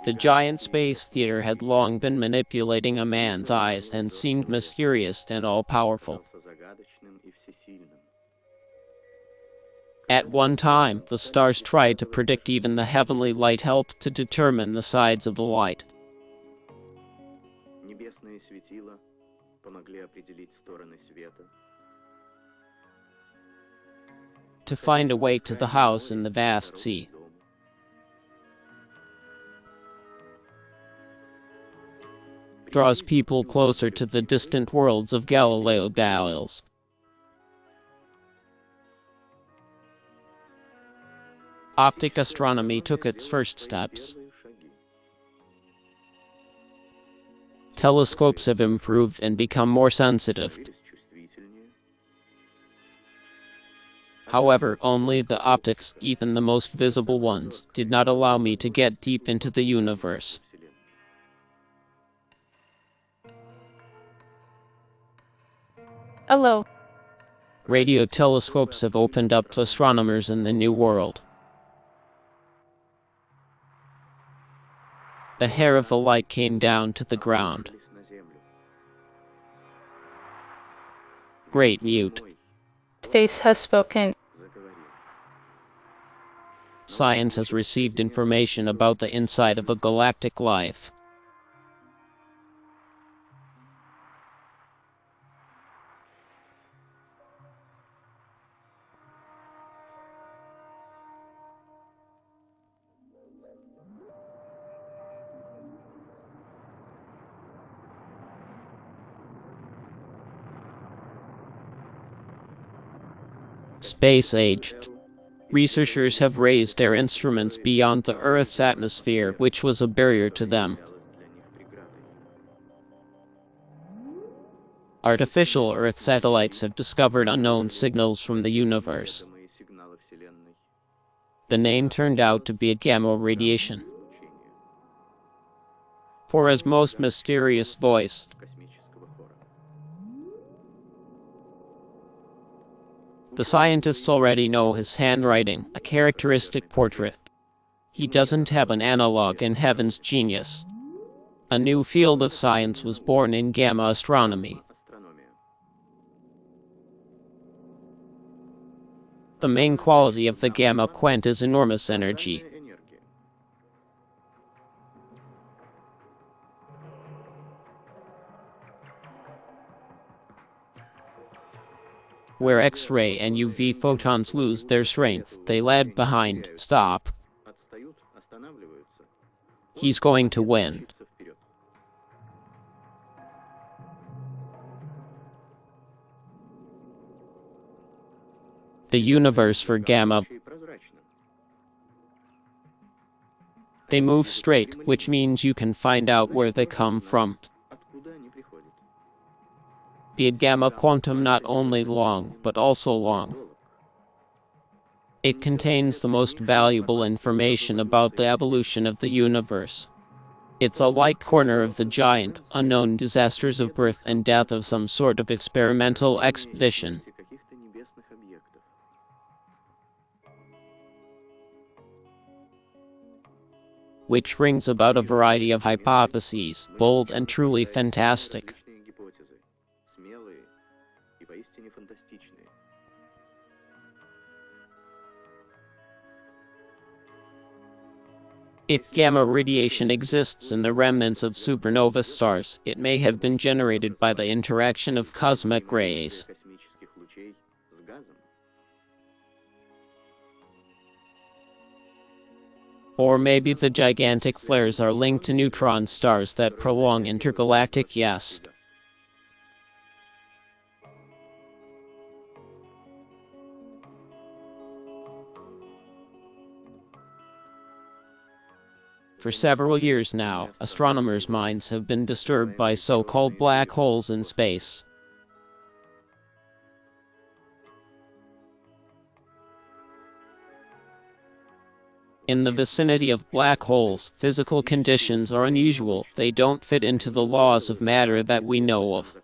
The giant space theater had long been manipulating a man's eyes and seemed mysterious and all-powerful. At one time, the stars tried to predict even the heavenly light helped to determine the sides of the light. To find a way to the house in the vast sea. Draws people closer to the distant worlds of Galileo Galileo's. Optic astronomy took its first steps. Telescopes have improved and become more sensitive. However, only the optics, even the most visible ones, did not allow me to get deep into the universe. Hello. Radio telescopes have opened up to astronomers in the New World. The hair of the light came down to the ground. Great mute. Space has spoken. Science has received information about the inside of a galactic life. Space age. Researchers have raised their instruments beyond the Earth's atmosphere, which was a barrier to them. Artificial Earth satellites have discovered unknown signals from the universe. The name turned out to be a gamma radiation. For his most mysterious voice. The scientists already know his handwriting, a characteristic portrait. He doesn't have an analog in heaven's genius. A new field of science was born in gamma astronomy. The main quality of the gamma quant is enormous energy. Where X-ray and UV photons lose their strength, they lag behind. Stop. He's going to win. The universe for gamma. They move straight, which means you can find out where they come from. Be gamma quantum not only long, but also long. It contains the most valuable information about the evolution of the universe. It's a light corner of the giant, unknown disasters of birth and death of some sort of experimental expedition. Which brings about a variety of hypotheses, bold and truly fantastic. If gamma radiation exists in the remnants of supernova stars, it may have been generated by the interaction of cosmic rays. Or maybe the gigantic flares are linked to neutron stars that prolong intergalactic yes. For several years now, astronomers' minds have been disturbed by so-called black holes in space. In the vicinity of black holes, physical conditions are unusual. They don't fit into the laws of matter that we know of.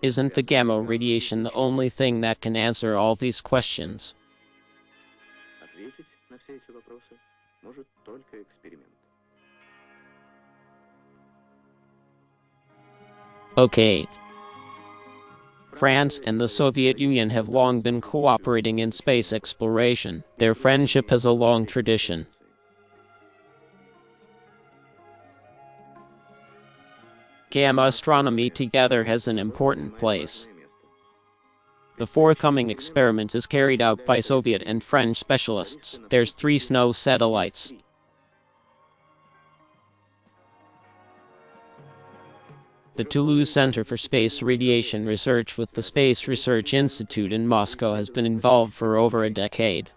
Isn't the gamma radiation the only thing that can answer all these questions? Okay. France and the Soviet Union have long been cooperating in space exploration. Their friendship has a long tradition. Gamma astronomy together has an important place. The forthcoming experiment is carried out by Soviet and French specialists. There's 3 snow satellites. The Toulouse Center for Space Radiation Research with the Space Research Institute in Moscow has been involved for over a decade.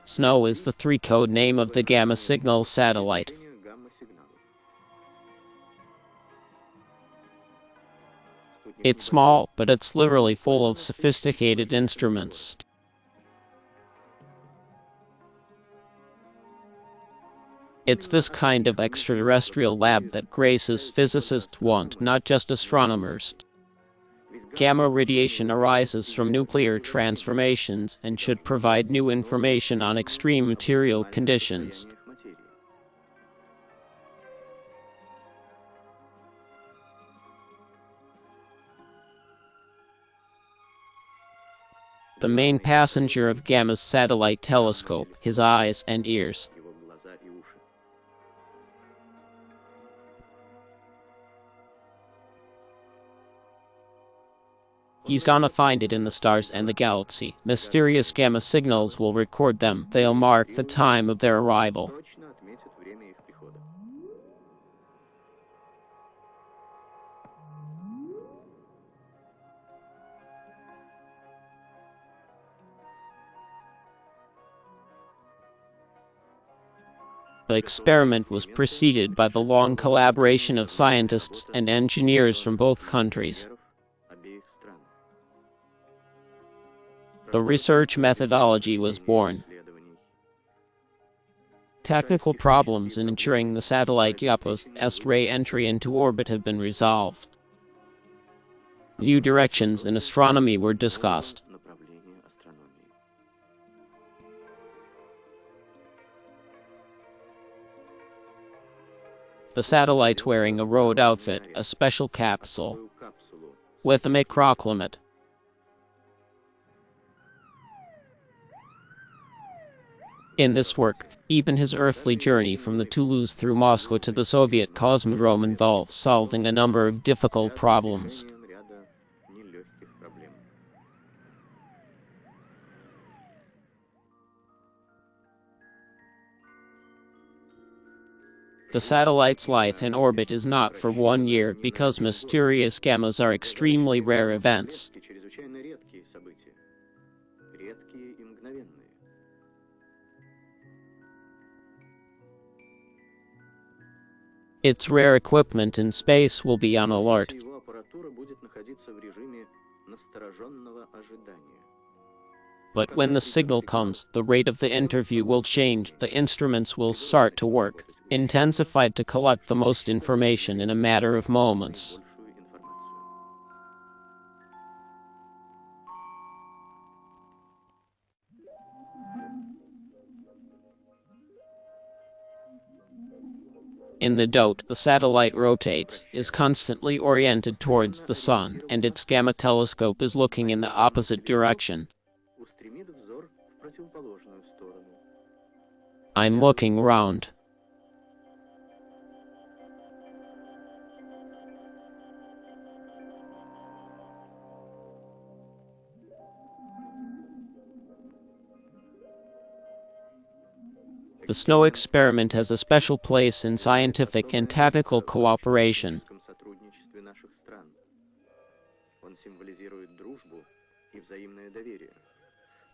SNO is the 3 code name of the gamma signal satellite. It's small, but it's literally full of sophisticated instruments. It's this kind of extraterrestrial lab that graces physicists want, not just astronomers. Gamma radiation arises from nuclear transformations and should provide new information on extreme material conditions. The main passenger of Gamma's satellite telescope, his eyes and ears. He's gonna find it in the stars and the galaxy. Mysterious gamma signals will record them. They'll mark the time of their arrival. The experiment was preceded by the long collaboration of scientists and engineers from both countries. The research methodology was born. Technical problems in ensuring the satellite USSR entry into orbit have been resolved. New directions in astronomy were discussed. The satellite's wearing a road outfit, a special capsule, with a microclimate. In this work, even his earthly journey from the Toulouse through Moscow to the Soviet Cosmodrome involves solving a number of difficult problems. The satellite's life in orbit is not for 1 year because mysterious gammas are extremely rare events. Its rare equipment in space will be on alert. But when the signal comes, the rate of the interview will change, the instruments will start to work, intensified to collect the most information in a matter of moments. In the dot, the satellite rotates, is constantly oriented towards the sun, and its gamma telescope is looking in the opposite direction. I'm looking round. The SNO experiment has a special place in scientific and technical cooperation.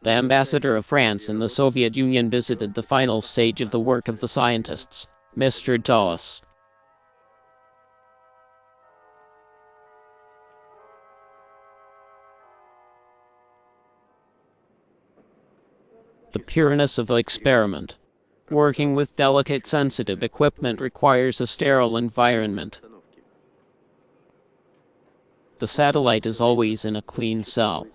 The ambassador of France in the Soviet Union visited the final stage of the work of the scientists, Mr. Dulles. The pureness of the experiment. Working with delicate sensitive equipment requires a sterile environment. The satellite is always in a clean cell.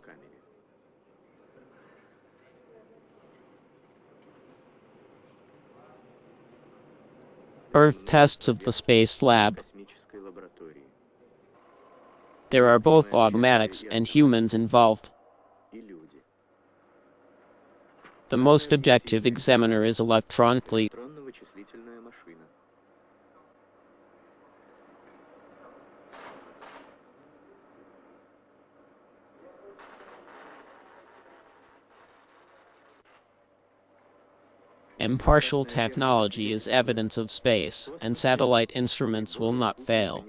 Earth tests of the Space Lab. There are both automatics and humans involved. The most objective examiner is electronically. Impartial technology is evidence of space, and satellite instruments will not fail.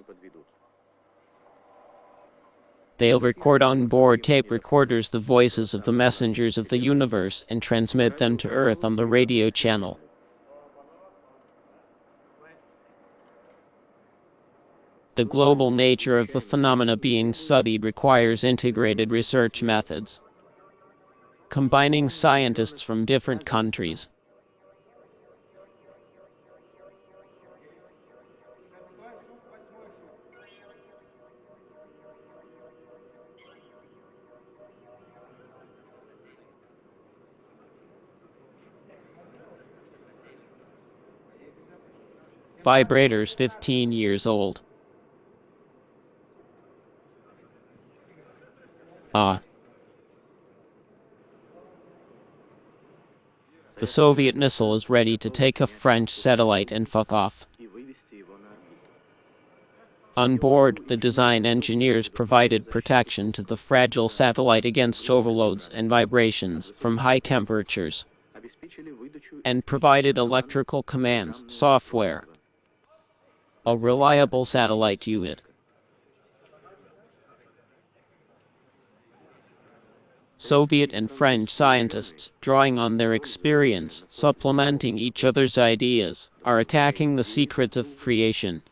They'll record on board tape recorders the voices of the messengers of the universe and transmit them to Earth on the radio channel. The global nature of the phenomena being studied requires integrated research methods, combining scientists from different countries. Vibrators 15 years old. The Soviet missile is ready to take a French satellite and fuck off. On board, the design engineers provided protection to the fragile satellite against overloads and vibrations from high temperatures, and provided electrical commands, software, a reliable satellite unit. Soviet and French scientists, drawing on their experience, supplementing each other's ideas, are attacking the secrets of creation.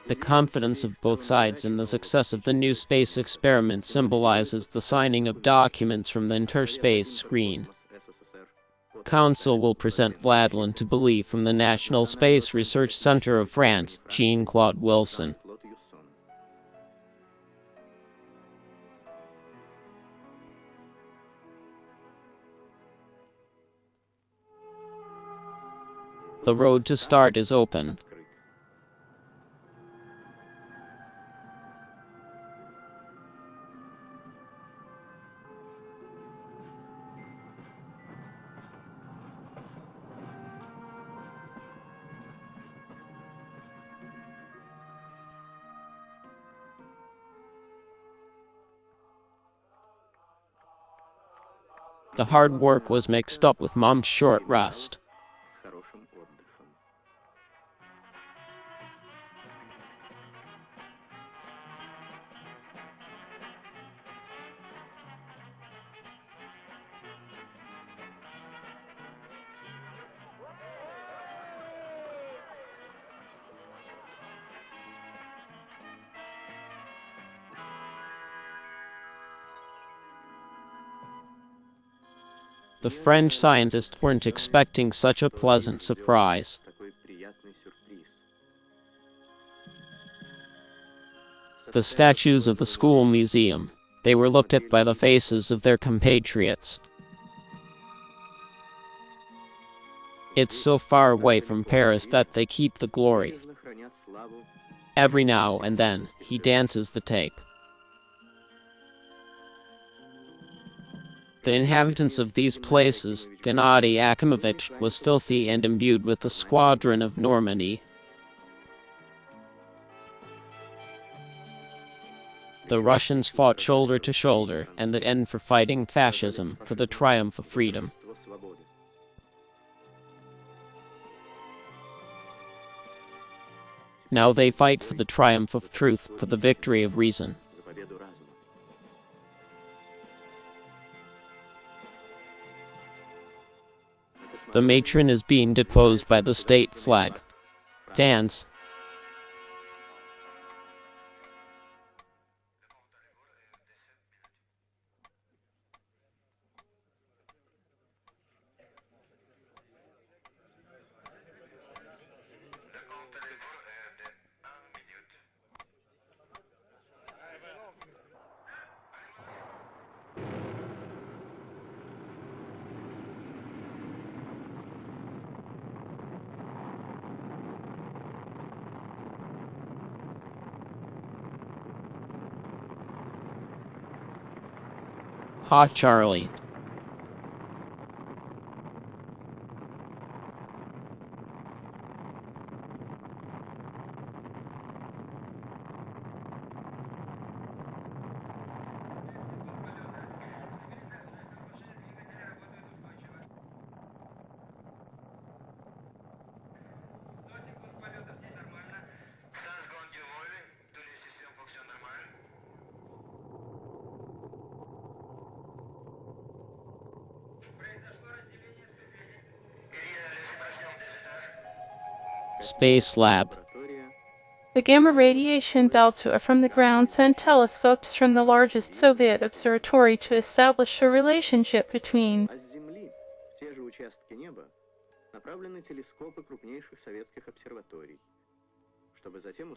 The confidence of both sides in the success of the new space experiment symbolizes the signing of documents from the interspace screen. Council will present Vladlen to believe from the National Space Research Center of France, Jean-Claude Wilson. The road to start is open. The hard work was mixed up with Mom's short rest. The French scientists weren't expecting such a pleasant surprise. The statues of the school museum, they were looked at by the faces of their compatriots. It's so far away from Paris that they keep the glory. Every now and then, he dances the tape. The inhabitants of these places, Gennady Akimovich was filthy and imbued with the squadron of Normandy. The Russians fought shoulder to shoulder, and the end for fighting fascism, for the triumph of freedom. Now they fight for the triumph of truth, for the victory of reason. The matron is being deposed by the state flag. Dance. Ha Charlie. Space Lab. The gamma radiation belts are from the ground send telescopes from the largest Soviet observatory to establish a relationship between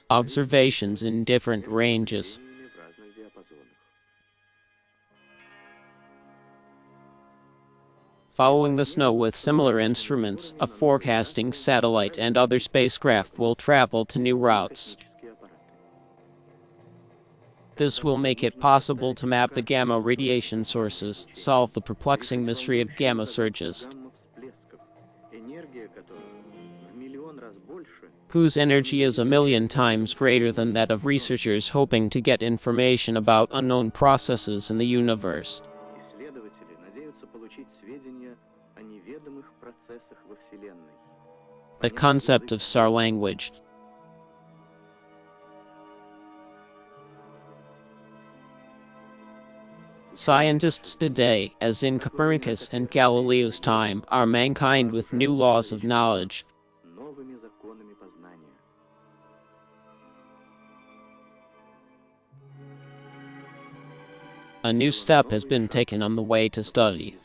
observations in different ranges. Following the snow with similar instruments, a forecasting satellite and other spacecraft will travel to new routes. This will make it possible to map the gamma radiation sources, solve the perplexing mystery of gamma surges, whose energy is 1,000,000 times greater than that of researchers hoping to get information about unknown processes in the universe. The concept of star language. Scientists today, as in Copernicus and Galileo's time, are mankind with new laws of knowledge. A new step has been taken on the way to study